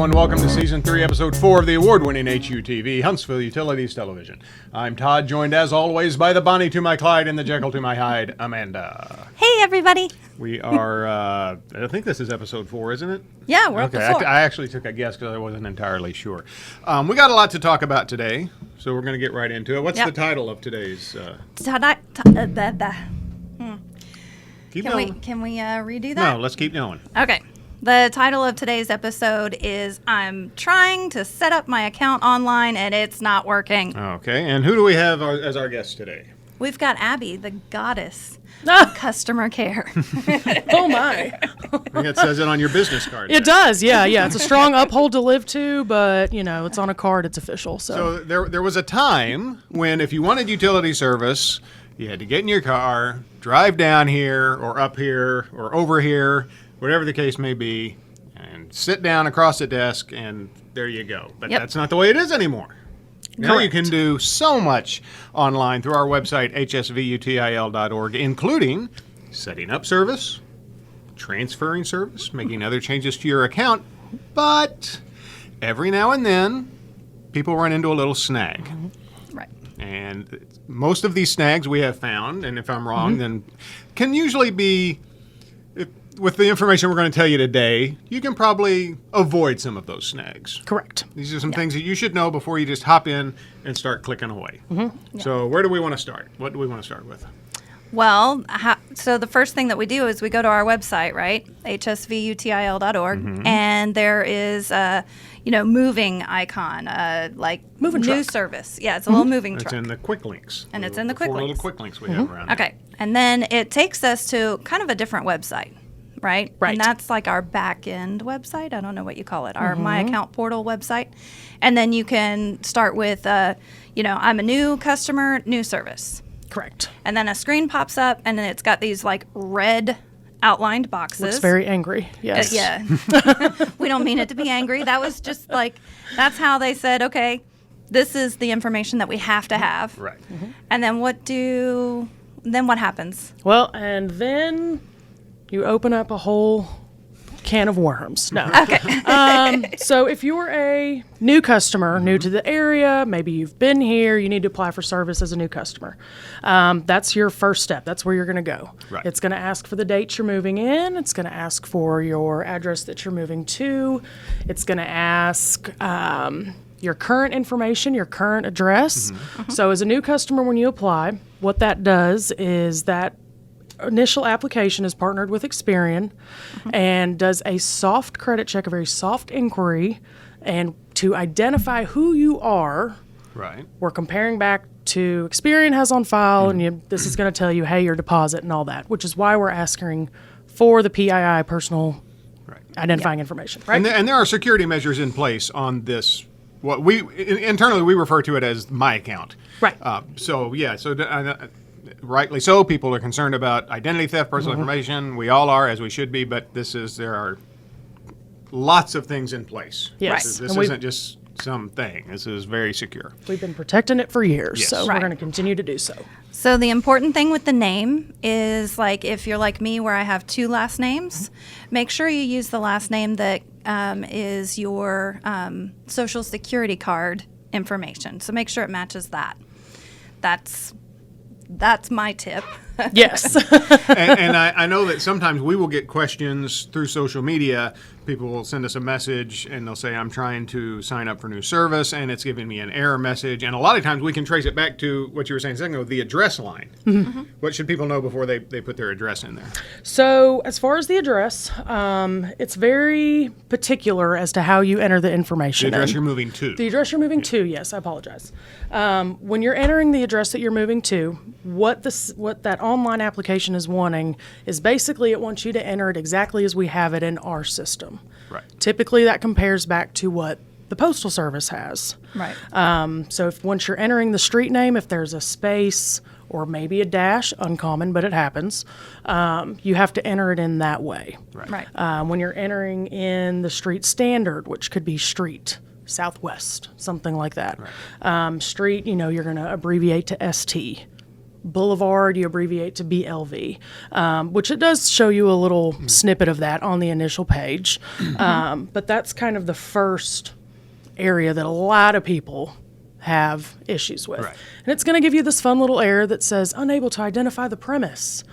and welcome to Season 3, Episode 4 of the award-winning HUTV, Huntsville Utilities Television. I'm Todd, joined as always by the Bonnie to my Clyde and the Jekyll to my Hyde, Amanda. Hey, everybody. We are, I think this is Episode 4, isn't it? Yeah, we're up to 4. I actually took a guess because I wasn't entirely sure. We got a lot to talk about today, so we're going to get right into it. What's the title of today's... Can we redo that? No, let's keep going. Okay. The title of today's episode is I'm trying to set up my account online and it's not working. Okay, and who do we have as our guest today? We've got Abby, the goddess of customer care. Oh, my. I think it says it on your business card. It does, yeah. It's a strong uphold to live to, but, it's on a card, it's official. So there was a time when if you wanted utility service, you had to get in your car, drive down here or up here or over here, whatever the case may be, and sit down across the desk, and there you go. But that's not the way it is anymore. Now Correct. you can do so much online through our website, hsvutil.org, including setting up service, transferring service, making other changes to your account. But every now and then, people run into a little snag. Right. And most of these snags we have found, and if I'm wrong, then can usually be... With the information we're going to tell you today, you can probably avoid some of those snags. Correct. These are some things that you should know before you just hop in and start clicking away. So where do we want to start? What do we want to start with? Well, so the first thing that we do is we go to our website, right? hsvutil.org, and there is a, moving icon, like moving new truck. Service. Yeah, it's a little moving It's truck. in the quick links. And it's in the quick four links. little quick links we have around Okay, and then it takes us to kind of a different website. Right? Right. And that's like our back-end website. I don't know what you call it. Our My Account Portal website. And then you can start with, I'm a new customer, new service. Correct. And then a screen pops up, and then it's got these, like, red outlined boxes. Looks very angry, yes. Yeah. We don't mean it to be angry. That was just, like, that's how they said, okay, this is the information that we have to have. Right. And then what happens? Well, and then you open up a whole can of worms. No. Okay. So if you're a new customer, new to the area, maybe you've been here, you need to apply for service as a new customer. That's your first step. That's where you're going to go. Right. It's going to ask for the date you're moving in. It's going to ask for your address that you're moving to. It's going to ask your current information, your current address. So as a new customer, when you apply, what that does is that initial application is partnered with Experian and does a soft credit check, a very soft inquiry, and to identify who you are. Right. We're comparing back to Experian has on file, and this is going to tell you, hey, your deposit and all that, which is why we're asking for the PII, personal identifying information. Right. And there are security measures in place on this. What we internally we refer to it as my account. Right. Rightly so, people are concerned about identity theft, personal information. We all are, as we should be, but there are lots of things in place. Yes. This isn't just something. This is very secure. We've been protecting it for years, Yes. so Right. we're going to continue to do so. So the important thing with the name is, like, if you're like me where I have two last names, make sure you use the last name that is your Social Security card information. So make sure it matches that. That's my tip. Yes. and I know that sometimes we will get questions through social media. People will send us a message and they'll say, I'm trying to sign up for new service and it's giving me an error message. And a lot of times we can trace it back to what you were saying a second ago, the address line. What should people know before they put their address in there? So as far as the address, it's very particular as to how you enter the information. The address in. you're moving to. The address you're moving to, yes, I apologize. When you're entering the address that you're moving to, what that online application is wanting is basically it wants you to enter it exactly as we have it in our system. Right. Typically that compares back to what the Postal Service has. Right. So if once you're entering the street name, if there's a space or maybe a dash, uncommon, but it happens, you have to enter it in that way. Right. When you're entering in the street standard, which could be street, Southwest, something like that. Right. Street, you're going to abbreviate to ST. Boulevard, you abbreviate to BLV, which it does show you a little snippet of that on the initial page. But that's kind of the first area that a lot of people have issues with. Right. And it's going to give you this fun little error that says, unable to identify the premise.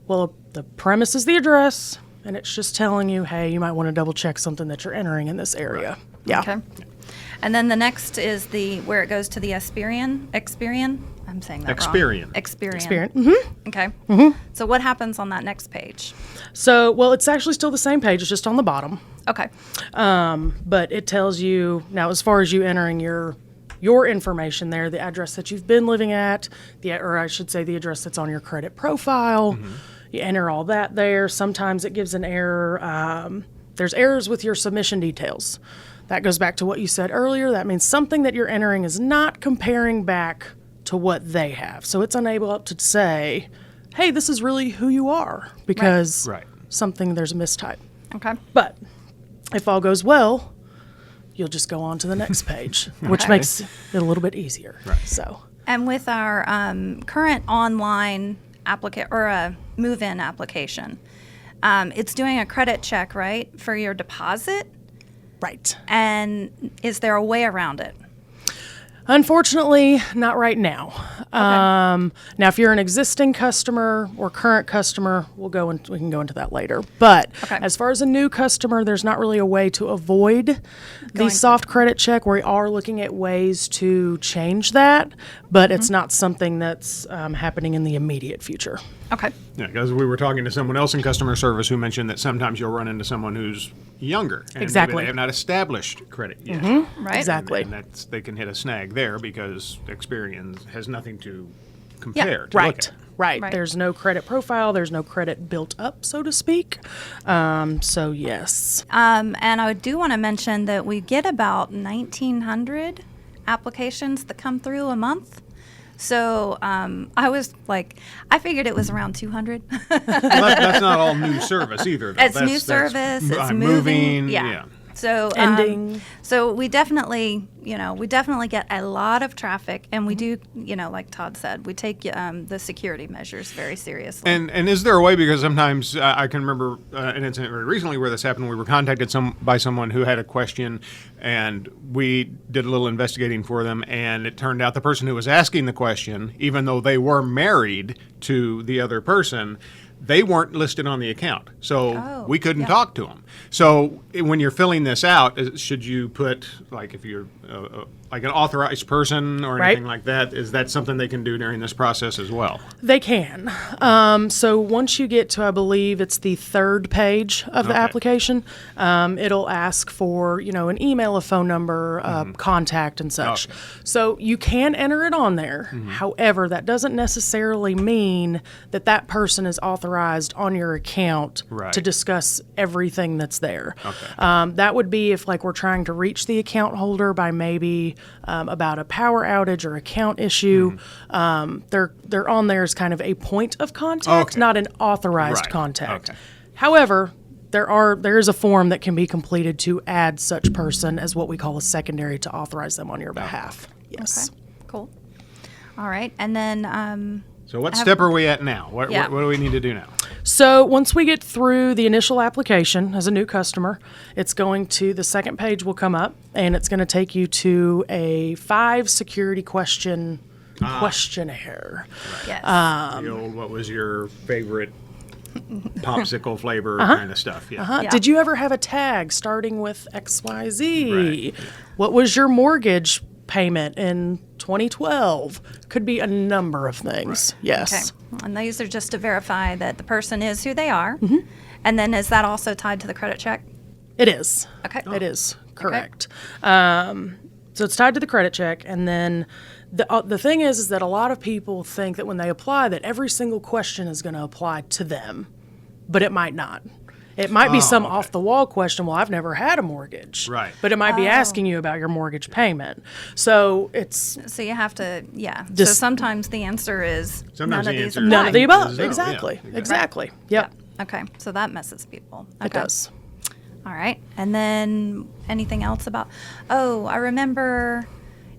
Well, the premise is the address, and it's just telling you, hey, you might want to double check something that you're entering in this area. Right. Yeah. Okay. And then the next is where it goes to the Experian. I'm saying that Experian. wrong. Experian. Experian. Mm-hmm. Okay. So what happens on that next page? So, well, it's actually still the same page. It's just on the bottom. Okay. But it tells you, now as far as you entering your information there, the address that you've been living at, or I should say the address that's on your credit profile, you enter all that there. Sometimes it gives an error. There's errors with your submission details. That goes back to what you said earlier. That means something that you're entering is not comparing back to what they have. So it's unable to say, hey, this is really who you are, because Right. there's a mistype. Okay. But if all goes well, you'll just go on to the next page, which Okay. makes it a little bit easier. Right. So, And with our current online move-in application, it's doing a credit check, right, for your deposit? right. And is there a way around it? Unfortunately, not right now. Now, if you're an existing customer or current customer, we can go into that later. But Okay. as far as a new customer, there's not really a way to avoid the soft credit check. We are looking at ways to change that, but it's not something that's happening in the immediate future. Okay. Yeah, because we were talking to someone else in customer service who mentioned that sometimes you'll run into someone who's younger. And Exactly. maybe they have not established credit yet. Right. Exactly. And they can hit a snag there because Experian has nothing to compare to look Right. at. Right. Right. There's no credit profile. There's no credit built up, so to speak. So, yes. And I do want to mention that we get about 1,900 applications that come through a month. So I was like, I figured it was around 200. Well, that's not all new service either, though. It's That's- new that's service. It's moving. Yeah. So Ending. So we definitely get a lot of traffic, and we do, like Todd said, we take the security measures very seriously. And is there a way, because sometimes I can remember an incident very recently where this happened. We were contacted by someone who had a question, and we did a little investigating for them, and it turned out the person who was asking the question, even though they were married to the other person, they weren't listed on the account, so we couldn't talk to them. So when you're filling this out, should you put, like, if you're like an authorized person or anything like that, is that something they can do during this process as well? They can. So once you get to, I believe it's the third page of the application, it'll ask for, an email, a phone number, contact and such. Okay. So you can enter it on there. However, that doesn't necessarily mean that that person is authorized on your account Right. to discuss everything that's there. Okay. That would be if, like, we're trying to reach the account holder by maybe about a power outage or account issue. They're on there as kind of a point of contact, Okay. not an authorized Right. contact. Okay. However, there is a form that can be completed to add such person as what we call a secondary to authorize them on your behalf. Yes. Okay, cool. All right, and then So what step are we at now? What Yeah. do we need to do now? So once we get through the initial application as a new customer, the second page will come up, and it's going to take you to a 5 security question questionnaire. yes, The old, what was your favorite popsicle flavor kind of stuff? Yeah. Yeah. Did you ever have a tag starting with XYZ? Right. What was your mortgage payment in 2012? Could be a number of things. okay. Yes. And these are just to verify that the person is who they are. And then is that also tied to the credit check? It is. Okay. It is correct. So it's tied to the credit check, and then the thing is that a lot of people think that when they apply, that every single question is going to apply to them, but it might not. It might be some off the wall question. Well, I've never had a mortgage, Right. But it might be asking you about your mortgage payment. So it's So you have to, so Just- sometimes the answer is Sometimes none of the these answer apply. is none of the above. is no, yeah, Exactly. exactly. Exactly. Yep. Yeah. Okay, so that messes people. Okay. It does. All right, and then anything else about? Oh, I remember.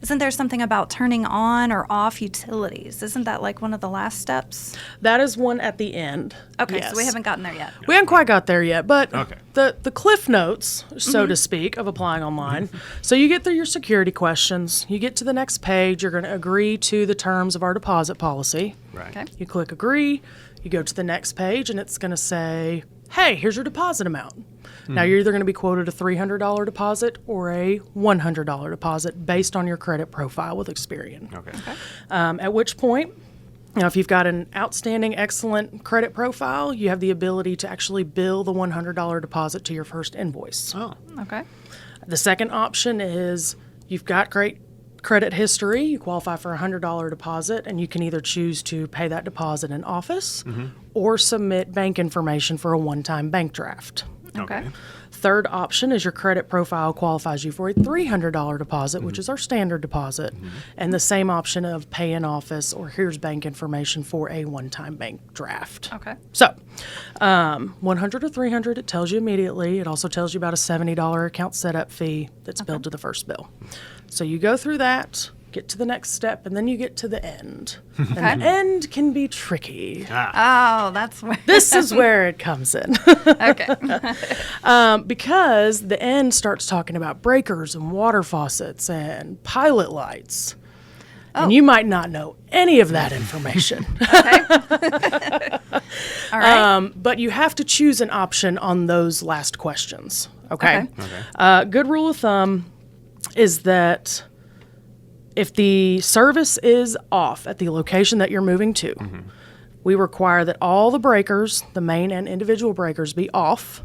isn't there something about turning on or off utilities? Isn't that like one of the last steps? That is one at the end. Okay, Yes. so we haven't gotten there yet. We haven't quite got there yet, but Okay. the cliff notes, so to speak, of applying online. So you get through your security questions. You get to the next page. You're going to agree to the terms of our deposit policy. Right. Okay. You click agree. You go to the next page, and it's going to say, hey, here's your deposit amount. Now, you're either going to be quoted a $300 deposit or a $100 deposit based on your credit profile with Experian. Okay. At which point, now, if you've got an outstanding, excellent credit profile, you have the ability to actually bill the $100 deposit to your first invoice. Oh. Okay. The second option is you've got great credit history, you qualify for a $100 deposit, and you can either choose to pay that deposit in office or submit bank information for a one-time bank draft. Okay. Third option is your credit profile qualifies you for a $300 deposit, which is our standard deposit, and the same option of pay in office or here's bank information for a one-time bank draft. Okay. So, 100 or 300, it tells you immediately. It also tells you about a $70 account setup fee that's billed to the first bill. So you go through that, get to the next step, and then you get to the end. And the end can be tricky. Oh, that's where. This is where it comes in. Okay. Because the end starts talking about breakers and water faucets and pilot lights. And you might not know any of that information. All right. But you have to choose an option on those last questions. Okay? Okay. Good rule of thumb is that if the service is off at the location that you're moving to, we require that all the breakers, the main and individual breakers, be off.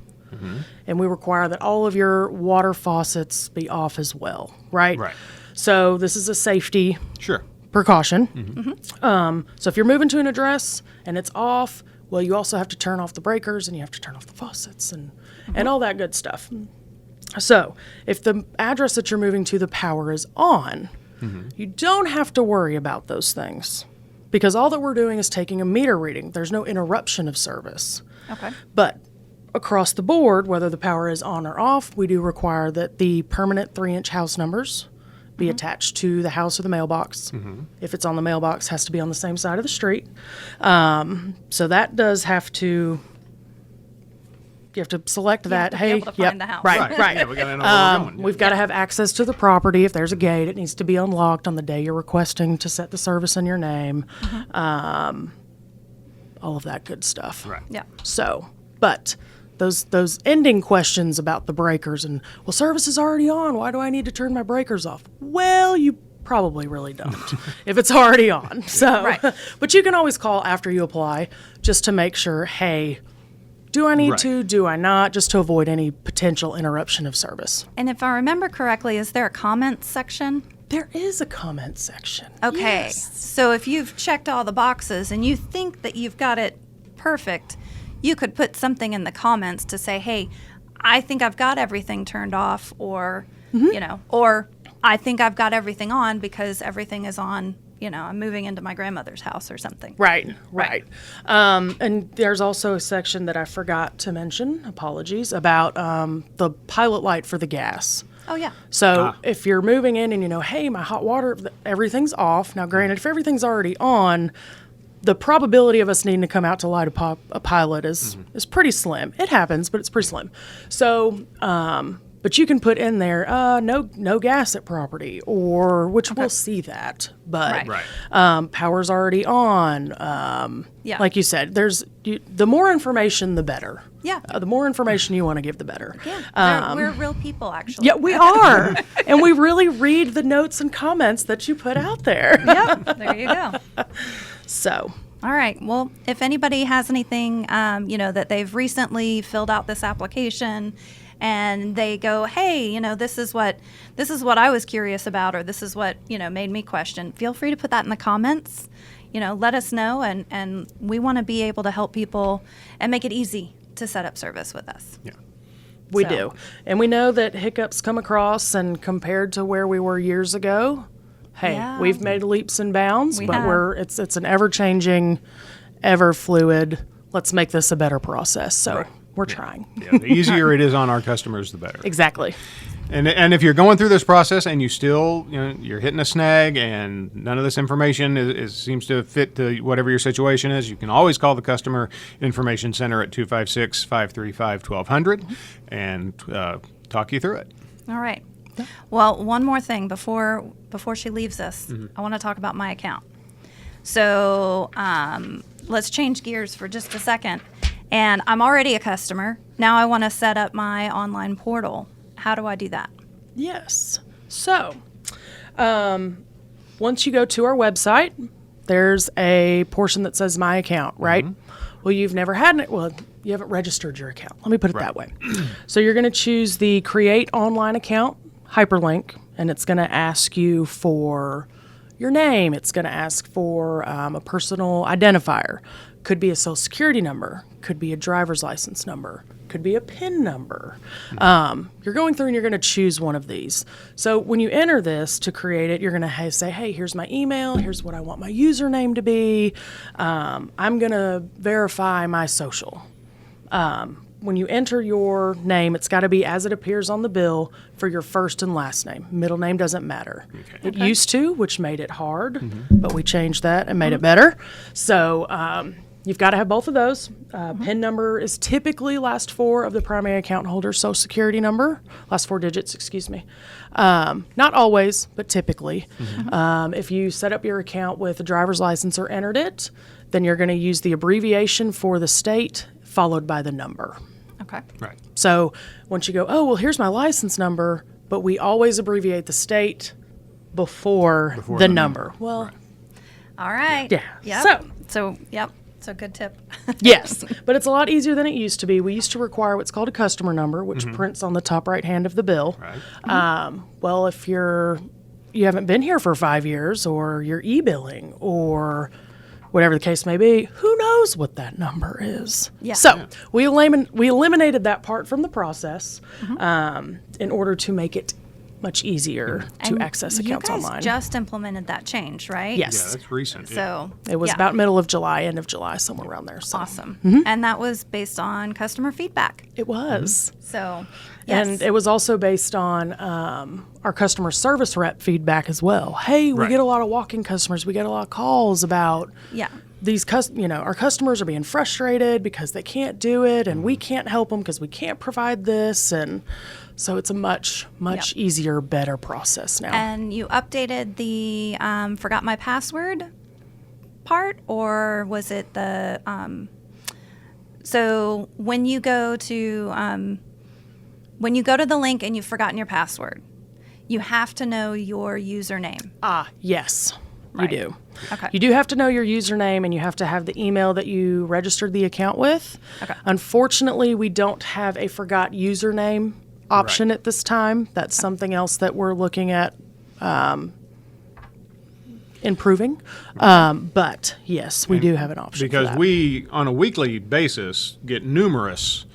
And we require that all of your water faucets be off as well, right? Right. So this is a safety Sure. precaution. So if you're moving to an address and it's off, well, you also have to turn off the breakers and you have to turn off the faucets and all that good stuff. So if the address that you're moving to, the power is on, you don't have to worry about those things because all that we're doing is taking a meter reading. There's no interruption of service. Okay. But across the board, whether the power is on or off, we do require that the permanent 3-inch house numbers be attached to the house or the mailbox. If it's on the mailbox, it has to be on the same side of the street. So that does have to, you have to select that. to be hey, able to find the house. Right, right. Yeah, we gotta know where we're going. We've got to have access to the property. If there's a gate, it needs to be unlocked on the day you're requesting to set the service in your name. All of that good stuff. Right. Yeah. So, but those ending questions about the breakers and, well, service is already on. Why do I need to turn my breakers off? Well, you probably really don't if it's already on. So, Right. But you can always call after you apply just to make sure, hey, do I need Right. to? Do I not? Just to avoid any potential interruption of service. And if I remember correctly, is there a comments section? There is a comment section. Okay. Yes. So if you've checked all the boxes and you think that you've got it perfect, you could put something in the comments to say, hey, I think I've got everything turned off, or, or I think I've got everything on because everything is on, I'm moving into my grandmother's house or something. Right, right. And there's also a section that I forgot to mention, apologies, about the pilot light for the gas. Oh, yeah. So if you're moving in and hey, my hot water, everything's off. Now, granted, if everything's already on, the probability of us needing to come out to light a pilot is pretty slim. It happens, but it's pretty slim. So, but you can put in there, no gas at property, or which we'll see that. But Right. power's already on. Yeah. Like you said, the more information, the better. Yeah. The more information you want to give, the better. Yeah. We're real people, actually. Yeah, we are. And we really read the notes and comments that you put out there. Yep. There you go. So, All right. Well, if anybody has anything, that they've recently filled out this application and they go, hey, this is what I was curious about, or this is what, made me question, feel free to put that in the comments. Let us know. And we want to be able to help people and make it easy to set up service with us. Yeah. we So- do. And we know that hiccups come across, and compared to where we were years ago, hey, Yeah. we've made leaps and bounds, We but have. it's an ever-changing, ever-fluid, let's make this a better process. So we're trying. Yeah, the easier it is on our customers, the better. Exactly. And if you're going through this process and you still, you're hitting a snag and none of this information seems to fit to whatever your situation is, you can always call the Customer Information Center at 256-535-1200 and talk you through it. All right. Well, one more thing before she leaves us, I want to talk about my account. So let's change gears for just a second. And I'm already a customer. Now I want to set up my online portal. How do I do that? Yes. So, once you go to our website, there's a portion that says My Account, right? Well, you've never had it. Well, you haven't registered your account. Let me put it that way. So you're going to choose the Create Online Account hyperlink, and it's going to ask you for your name. It's going to ask for a personal identifier. Could be a social security number. Could be a driver's license number. Could be a PIN number. You're going through and you're going to choose one of these. So when you enter this to create it, you're going to say, hey, here's my email. Here's what I want my username to be. I'm going to verify my social. When you enter your name, it's got to be as it appears on the bill for your first and last name. Middle name doesn't matter. Okay. It used to, which made it hard, but we changed that and made it better. So you've got to have both of those. PIN number is typically last four of the primary account holder's social security number, last four digits, excuse me. Not always, but typically. If you set up your account with a driver's license or entered it, then you're going to use the abbreviation for the state followed by the number. Okay. Right. So once you go, oh, well, here's my license number, but we always abbreviate the state before the number. Well, All right. Yeah. Yep. So, yep. So good tip. yes, but it's a lot easier than it used to be. We used to require what's called a customer number, which prints on the top right hand of the bill. Right. Well, if you haven't been here for 5 years, or you're e-billing, or whatever the case may be, who knows what that number is? Yeah. So we eliminated that part from the process in order to make it much easier to access accounts you guys online. just implemented that change, right? Yes. Yeah, that's recent. So It was about middle of July, end of July, somewhere around there. So. awesome. And that was based on customer feedback. It was. So, yes. And it was also based on our customer service rep feedback as well. Hey, we Right. get a lot of walk-in customers. We get a lot of calls about Yeah. these, our customers are being frustrated because they can't do it, and we can't help them because we can't provide this. And so it's a much easier, better process now. And you updated the forgot my password part, or was it the so when you go to the link and you've forgotten your password, you have to know your username. Yes, Right. you do. Okay. You do have to know your username, and you have to have the email that you registered the account with. Okay. Unfortunately, we don't have a forgot username option Right. at this time. That's something else that we're looking at improving. But yes, we do have an option for Because that. we, on a weekly basis, get numerous,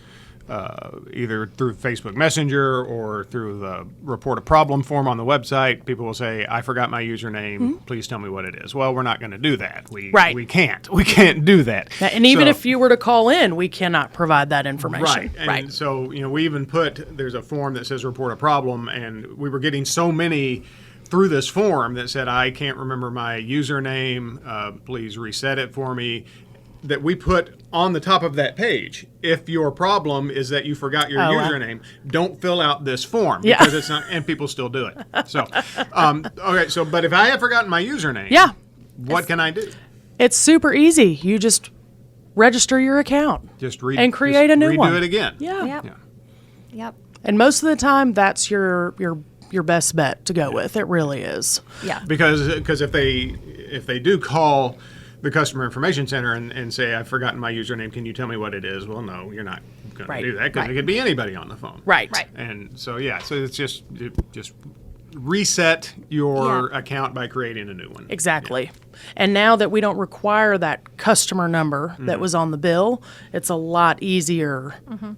either through Facebook Messenger or through the report a problem form on the website. People will say, I forgot my username. Please tell me what it is. Well, we're not going to do that. We can't. We can't do that. And even So- if you were to call in, we cannot provide that information. Right. And so, we even there's a form that says report a problem, and we were getting so many through this form that said, I can't remember my username, please reset it for me, that we put on the top of that page. If your problem is that you forgot your username, don't fill out this form because it's not, and people still do it. So, okay, but if I have forgotten my username, what can I do? It's super easy. You just register your account. Just and create a new redo one. it again. Yeah. Yep. Yeah. Yep. And most of the time, that's your best bet to go with. It really is. Yeah. Because if they do call the customer information center and say, I've forgotten my username, can you tell me what it is? Well, no, you're not going to do that because it could be anybody on the phone. Right. And so, so it's just reset your account by creating a new one. Exactly. And now that we don't require that customer number that was on the bill, it's a lot easier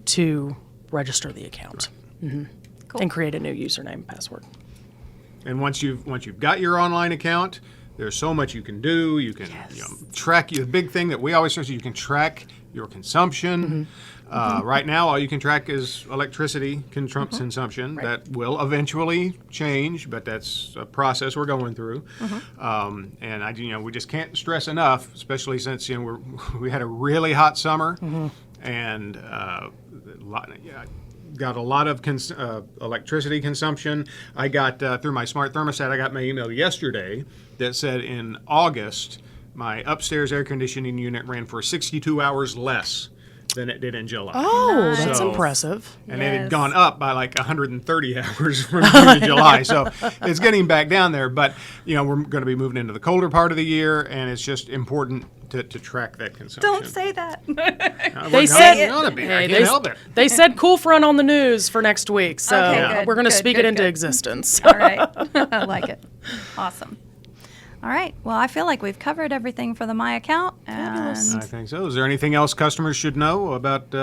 to register the account Cool. and create a new username and password. And once you've got your online account, there's so much you can do. You can track. The big thing that we always stress is you can track your consumption. Right now, all you can track is electricity consumption. That will eventually change, but that's a process we're going through. And we just can't stress enough, especially since we had a really hot summer, and got a lot of electricity consumption. I got through my smart thermostat. I got my email yesterday that said in August my upstairs air conditioning unit ran for 62 hours less than it did in July. Oh, that's So- impressive. And it had Yes. gone up by like 130 hours from June to July. So it's getting back down there. But, we're going to be moving into the colder part of the year, and it's just important to track that consumption. Don't say that. They said I can't help it. They said cool front on the news for next week, so Okay, good, we're going to good, speak good, it into good. existence. All right. I like it. Awesome. All right. Well, I feel like we've covered everything for the My Account. Fabulous. And I think so. Is there anything else customers should know about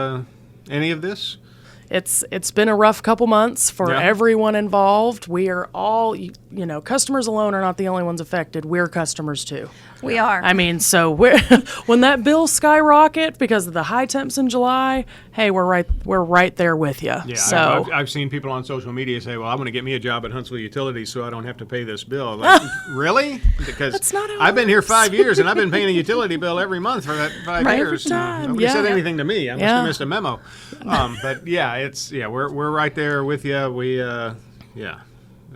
any of this? It's been a rough couple months for Yeah. everyone involved. We are all, customers alone are not the only ones affected. We're customers too. we are. I mean, so when that bill skyrocket because of the high temps in July, hey, we're right there with you. Yeah, So I've seen people on social media say, "Well, I'm going to get me a job at Huntsville Utilities so I don't have to pay this bill." Like, really? Because That's not how it I've been here 5 years and I've been paying a utility bill every month for that 5 Right, years. every time. Nobody said Yeah. anything to me. I must Yeah. have missed a memo. But yeah, we're right there with you.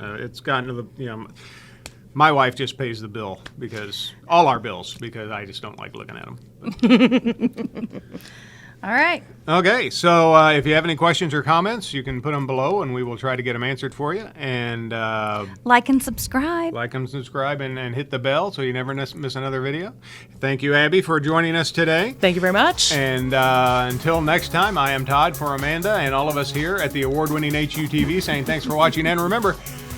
It's gotten to the My wife just pays the bill all our bills because I just don't like looking at them. All right. Okay, so if you have any questions or comments, you can put them below, and we will try to get them answered for you. And Like and subscribe. like and subscribe and hit the bell so you never miss another video. Thank you, Abby, for joining us today. thank you very much. And until next time, I am Todd for Amanda and all of us here at the award-winning HUTV saying thanks for watching. And remember,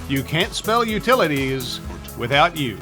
you can't spell utilities without you.